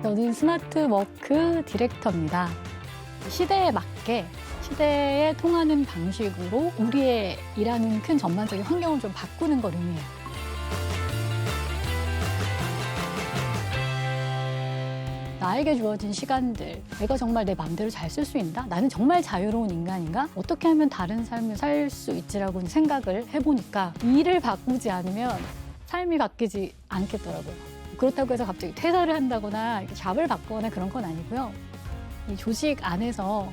저는 스마트 워크 디렉터입니다. 시대에 맞게 시대에 통하는 방식으로 우리의 일하는 큰 전반적인 환경을 좀 바꾸는 걸 의미해요. 나에게 주어진 시간들, 내가 정말 내 마음대로 잘 쓸 수 있나? 나는 정말 자유로운 인간인가? 어떻게 하면 다른 삶을 살 수 있지라고 생각을 해보니까 일을 바꾸지 않으면 삶이 바뀌지 않겠더라고요. 그렇다고 해서 갑자기 퇴사를 한다거나 잡을 바꾸거나 그런 건 아니고요. 이 조직 안에서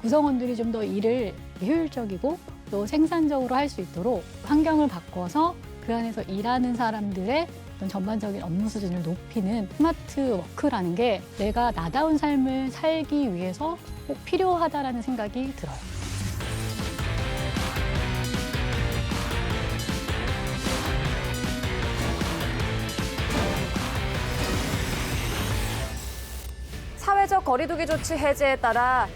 구성원들이 좀 더 일을 효율적이고 또 생산적으로 할 수 있도록 환경을 바꿔서 그 안에서 일하는 사람들의 어떤 전반적인 업무 수준을 높이는 스마트 워크라는 게 내가 나다운 삶을 살기 위해서 꼭 필요하다라는 생각이 들어요. 사회적 거리두기 조치 해제에 따라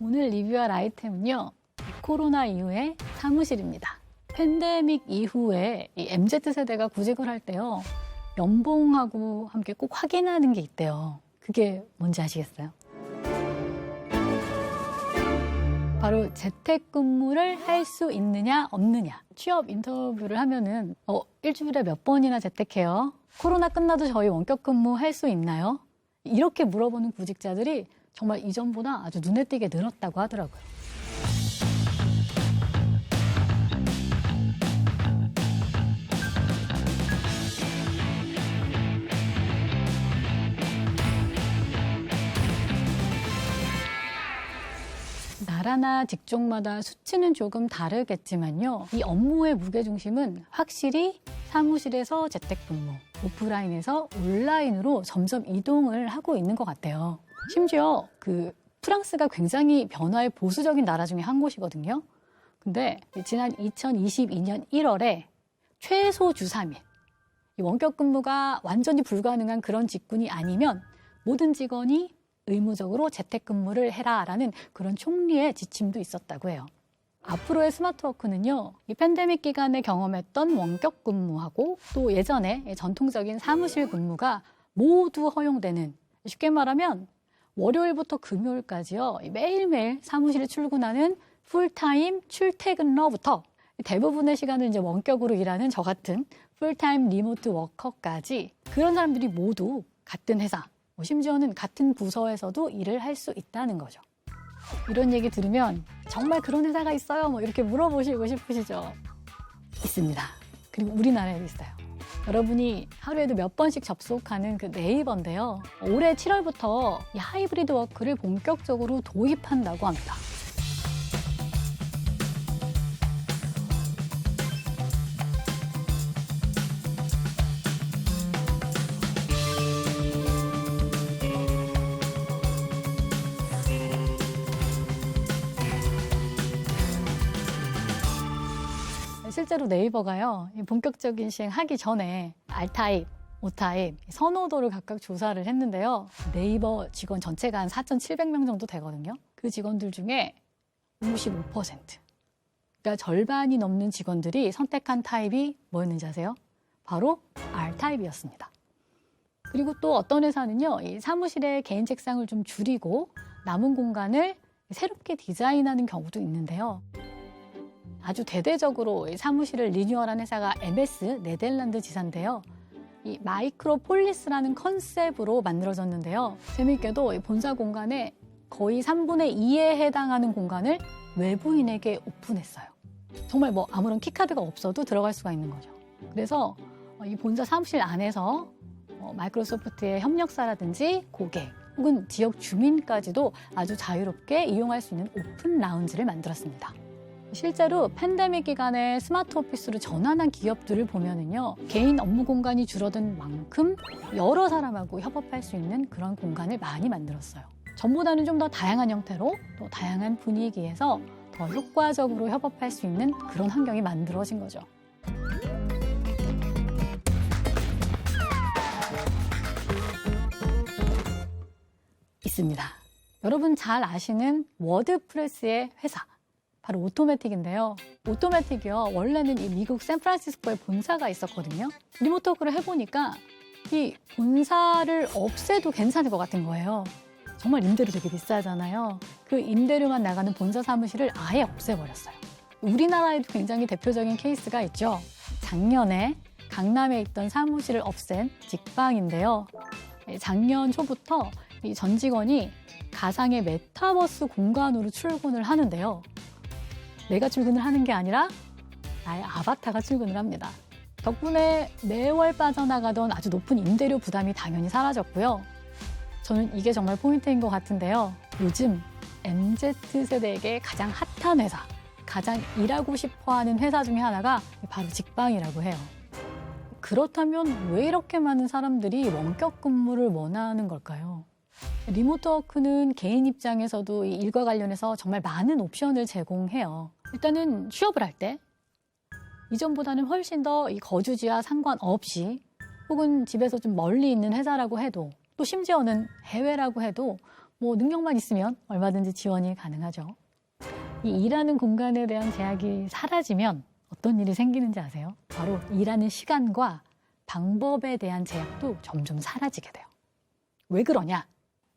오늘 리뷰할 아이템은요, 코로나 이후의 사무실입니다. 팬데믹 이후에 이 MZ세대가 구직을 할 때요, 연봉하고 함께 꼭 확인하는 게 있대요. 그게 뭔지 아시겠어요? 바로 재택근무를 할 수 있느냐 없느냐. 취업 인터뷰를 하면은 일주일에 몇 번이나 재택해요? 코로나 끝나도 저희 원격근무 할 수 있나요? 이렇게 물어보는 구직자들이 정말 이전보다 아주 눈에 띄게 늘었다고 하더라고요. 나라나 직종마다 수치는 조금 다르겠지만요. 이 업무의 무게중심은 확실히 사무실에서 재택근무, 오프라인에서 온라인으로 점점 이동을 하고 있는 것 같아요. 심지어 프랑스가 굉장히 변화에 보수적인 나라 중에 한 곳이거든요. 근데 지난 2022년 1월에 최소 주 3일, 원격 근무가 완전히 불가능한 그런 직군이 아니면 모든 직원이 의무적으로 재택근무를 해라라는 그런 총리의 지침도 있었다고 해요. 앞으로의 스마트워크는요, 이 팬데믹 기간에 경험했던 원격 근무하고 또 예전에 전통적인 사무실 근무가 모두 허용되는, 쉽게 말하면 월요일부터 금요일까지요, 매일매일 사무실에 출근하는 풀타임 출퇴근러부터 대부분의 시간을 이제 원격으로 일하는 저 같은 풀타임 리모트 워커까지 그런 사람들이 모두 같은 회사, 심지어는 같은 부서에서도 일을 할 수 있다는 거죠. 이런 얘기 들으면 정말 그런 회사가 있어요? 이렇게 물어보시고 싶으시죠? 있습니다. 그리고 우리나라에도 있어요. 여러분이 하루에도 몇 번씩 접속하는 그 네이버인데요. 올해 7월부터 이 하이브리드 워크를 본격적으로 도입한다고 합니다. 실제로 네이버가요, 본격적인 시행하기 전에 R타입, O타입 선호도를 각각 조사를 했는데요. 네이버 직원 전체가 한 4,700명 정도 되거든요. 그 직원들 중에 55%, 그러니까 절반이 넘는 직원들이 선택한 타입이 뭐였는지 아세요? 바로 R타입이었습니다. 그리고 또 어떤 회사는요, 이 사무실의 개인 책상을 좀 줄이고 남은 공간을 새롭게 디자인하는 경우도 있는데요. 아주 대대적으로 사무실을 리뉴얼한 회사가 MS 네덜란드 지사인데요. 이 마이크로폴리스라는 컨셉으로 만들어졌는데요. 재미있게도 본사 공간의 거의 3분의 2에 해당하는 공간을 외부인에게 오픈했어요. 정말 아무런 키카드가 없어도 들어갈 수가 있는 거죠. 그래서 이 본사 사무실 안에서 마이크로소프트의 협력사라든지 고객 혹은 지역 주민까지도 아주 자유롭게 이용할 수 있는 오픈 라운지를 만들었습니다. 실제로 팬데믹 기간에 스마트 오피스로 전환한 기업들을 보면은요, 개인 업무 공간이 줄어든 만큼 여러 사람하고 협업할 수 있는 그런 공간을 많이 만들었어요. 전보다는 좀 더 다양한 형태로 또 다양한 분위기에서 더 효과적으로 협업할 수 있는 그런 환경이 만들어진 거죠. 있습니다. 여러분 잘 아시는 워드프레스의 회사, 바로 오토매틱인데요. 오토매틱이요, 원래는 이 미국 샌프란시스코에 본사가 있었거든요. 리모트 워크를 해보니까 이 본사를 없애도 괜찮을 것 같은 거예요. 정말 임대료 되게 비싸잖아요. 그 임대료만 나가는 본사 사무실을 아예 없애버렸어요. 우리나라에도 굉장히 대표적인 케이스가 있죠. 작년에 강남에 있던 사무실을 없앤 직방인데요. 작년 초부터 이 전 직원이 가상의 메타버스 공간으로 출근을 하는데요. 내가 출근을 하는 게 아니라 나의 아바타가 출근을 합니다. 덕분에 매월 빠져나가던 아주 높은 임대료 부담이 당연히 사라졌고요. 저는 이게 정말 포인트인 것 같은데요. 요즘 MZ세대에게 가장 핫한 회사, 가장 일하고 싶어하는 회사 중에 하나가 바로 직방이라고 해요. 그렇다면 왜 이렇게 많은 사람들이 원격 근무를 원하는 걸까요? 리모트 워크는 개인 입장에서도 이 일과 관련해서 정말 많은 옵션을 제공해요. 일단은 취업을 할 때 이전보다는 훨씬 더 이 거주지와 상관없이, 혹은 집에서 좀 멀리 있는 회사라고 해도, 또 심지어는 해외라고 해도 뭐 능력만 있으면 얼마든지 지원이 가능하죠. 이 일하는 공간에 대한 제약이 사라지면 어떤 일이 생기는지 아세요? 바로 일하는 시간과 방법에 대한 제약도 점점 사라지게 돼요. 왜 그러냐?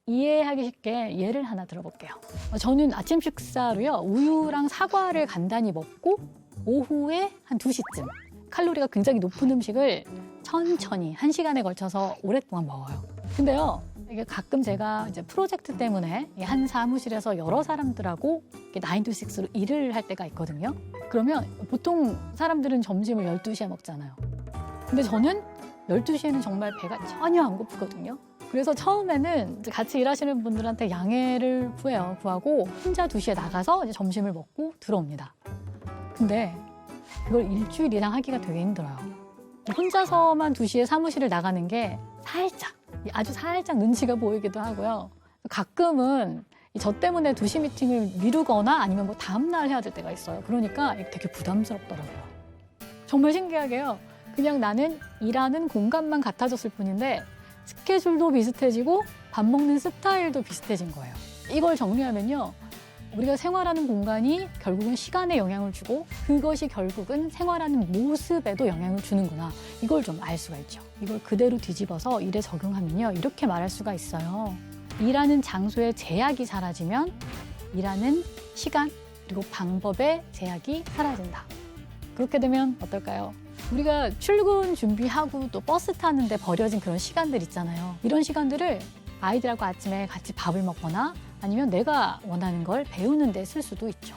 이해하기 쉽게 예를 하나 들어볼게요. 저는 아침 식사로요, 우유랑 사과를 간단히 먹고 오후에 한 2시쯤 칼로리가 굉장히 높은 음식을 천천히 1시간에 걸쳐서 오랫동안 먹어요. 근데요, 이게 가끔 제가 이제 프로젝트 때문에 한 사무실에서 여러 사람들하고 9 to 6로 일을 할 때가 있거든요. 그러면 보통 사람들은 점심을 12시에 먹잖아요. 근데 저는 12시에는 정말 배가 전혀 안 고프거든요. 그래서 처음에는 이제 같이 일하시는 분들한테 양해를 구하고 혼자 2시에 나가서 이제 점심을 먹고 들어옵니다. 근데 이걸 일주일 이상 하기가 되게 힘들어요. 혼자서만 2시에 사무실을 나가는 게 아주 살짝 눈치가 보이기도 하고요. 가끔은 저 때문에 2시 미팅을 미루거나 아니면 뭐 다음날 해야 될 때가 있어요. 그러니까 되게 부담스럽더라고요. 정말 신기하게요. 그냥 나는 일하는 공간만 같아졌을 뿐인데 스케줄도 비슷해지고 밥 먹는 스타일도 비슷해진 거예요. 이걸 정리하면요, 우리가 생활하는 공간이 결국은 시간에 영향을 주고 그것이 결국은 생활하는 모습에도 영향을 주는구나, 이걸 좀 알 수가 있죠. 이걸 그대로 뒤집어서 일에 적용하면요, 이렇게 말할 수가 있어요. 일하는 장소의 제약이 사라지면 일하는 시간 그리고 방법의 제약이 사라진다. 그렇게 되면 어떨까요? 우리가 출근 준비하고 또 버스 타는데 버려진 그런 시간들 있잖아요. 이런 시간들을 아이들하고 아침에 같이 밥을 먹거나 아니면 내가 원하는 걸 배우는 데 쓸 수도 있죠.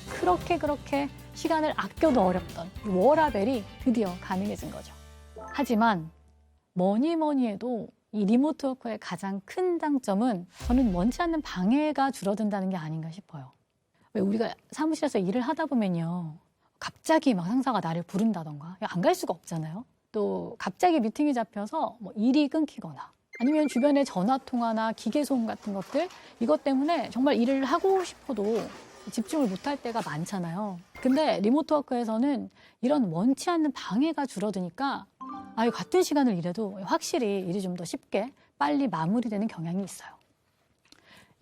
그렇게 시간을 아껴도 어렵던 워라밸이 드디어 가능해진 거죠. 하지만 뭐니 해도 이 리모트 워크의 가장 큰 장점은 저는 원치 않는 방해가 줄어든다는 게 아닌가 싶어요. 왜 우리가 사무실에서 일을 하다 보면요, 갑자기 막 상사가 나를 부른다던가 안 갈 수가 없잖아요. 또 갑자기 미팅이 잡혀서 뭐 일이 끊기거나 아니면 주변에 전화 통화나 기계 소음 같은 것들, 이것 때문에 정말 일을 하고 싶어도 집중을 못할 때가 많잖아요. 근데 리모트 워크에서는 이런 원치 않는 방해가 줄어드니까 같은 시간을 일해도 확실히 일이 좀 더 쉽게 빨리 마무리되는 경향이 있어요.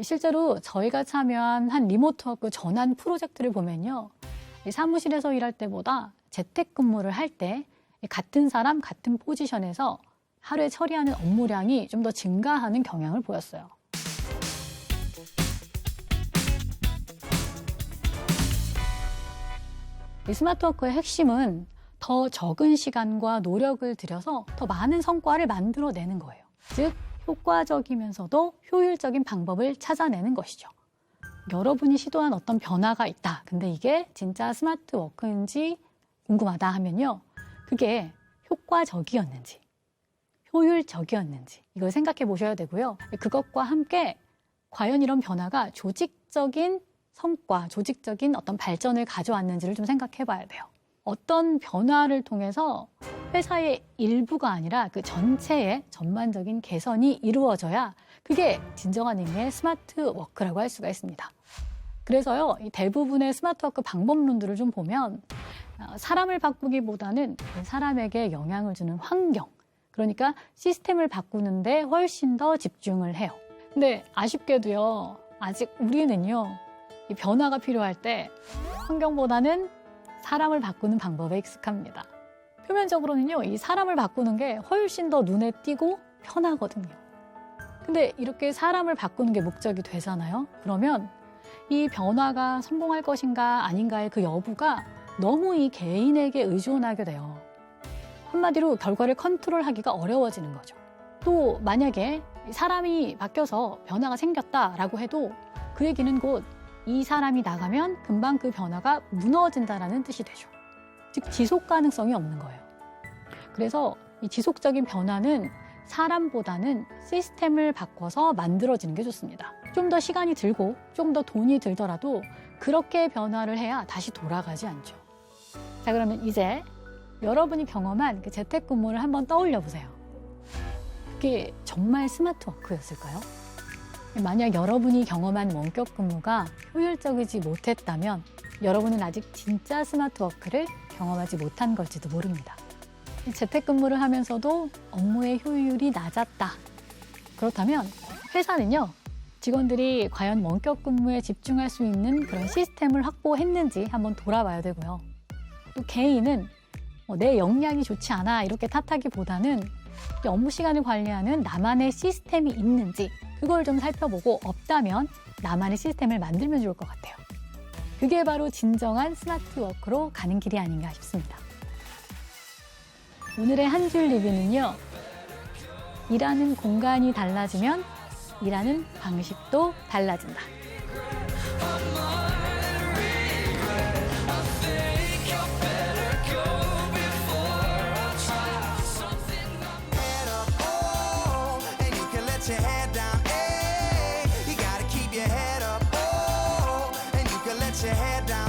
실제로 저희가 참여한 한 리모트 워크 전환 프로젝트를 보면요, 사무실에서 일할 때보다 재택근무를 할 때 같은 사람, 같은 포지션에서 하루에 처리하는 업무량이 좀 더 증가하는 경향을 보였어요. 이 스마트워크의 핵심은 더 적은 시간과 노력을 들여서 더 많은 성과를 만들어내는 거예요. 즉, 효과적이면서도 효율적인 방법을 찾아내는 것이죠. 여러분이 시도한 어떤 변화가 있다. 근데 이게 진짜 스마트 워크인지 궁금하다 하면요, 그게 효과적이었는지, 효율적이었는지 이걸 생각해 보셔야 되고요. 그것과 함께 과연 이런 변화가 조직적인 성과, 조직적인 어떤 발전을 가져왔는지를 좀 생각해 봐야 돼요. 어떤 변화를 통해서 회사의 일부가 아니라 그 전체의 전반적인 개선이 이루어져야 그게 진정한 의미의 스마트 워크라고 할 수가 있습니다. 그래서요, 이 대부분의 스마트 워크 방법론들을 좀 보면 사람을 바꾸기보다는 그 사람에게 영향을 주는 환경, 그러니까 시스템을 바꾸는데 훨씬 더 집중을 해요. 근데 아쉽게도요, 아직 우리는요, 이 변화가 필요할 때 환경보다는 사람을 바꾸는 방법에 익숙합니다. 표면적으로는요, 이 사람을 바꾸는 게 훨씬 더 눈에 띄고 편하거든요. 근데 이렇게 사람을 바꾸는 게 목적이 되잖아요. 그러면 이 변화가 성공할 것인가 아닌가의 그 여부가 너무 이 개인에게 의존하게 돼요. 한마디로 결과를 컨트롤하기가 어려워지는 거죠. 또 만약에 사람이 바뀌어서 변화가 생겼다라고 해도 그 얘기는 곧 이 사람이 나가면 금방 그 변화가 무너진다라는 뜻이 되죠. 즉 지속 가능성이 없는 거예요. 그래서 이 지속적인 변화는 사람보다는 시스템을 바꿔서 만들어지는 게 좋습니다. 좀 더 시간이 들고 좀 더 돈이 들더라도 그렇게 변화를 해야 다시 돌아가지 않죠. 자, 그러면 이제 여러분이 경험한 그 재택근무를 한번 떠올려 보세요. 그게 정말 스마트 워크였을까요? 만약 여러분이 경험한 원격 근무가 효율적이지 못했다면 여러분은 아직 진짜 스마트 워크를 경험하지 못한 걸지도 모릅니다. 재택근무를 하면서도 업무의 효율이 낮았다. 그렇다면 회사는요, 직원들이 과연 원격 근무에 집중할 수 있는 그런 시스템을 확보했는지 한번 돌아봐야 되고요. 또 개인은 내 역량이 좋지 않아 이렇게 탓하기보다는 업무 시간을 관리하는 나만의 시스템이 있는지 그걸 좀 살펴보고 없다면 나만의 시스템을 만들면 좋을 것 같아요. 그게 바로 진정한 스마트 워크로 가는 길이 아닌가 싶습니다. 오늘의 한 줄 리뷰는요. 일하는 공간이 달라지면 일하는 방식도 달라진다. Your head down, hey, you gotta keep your head up, oh, and you can let your head down.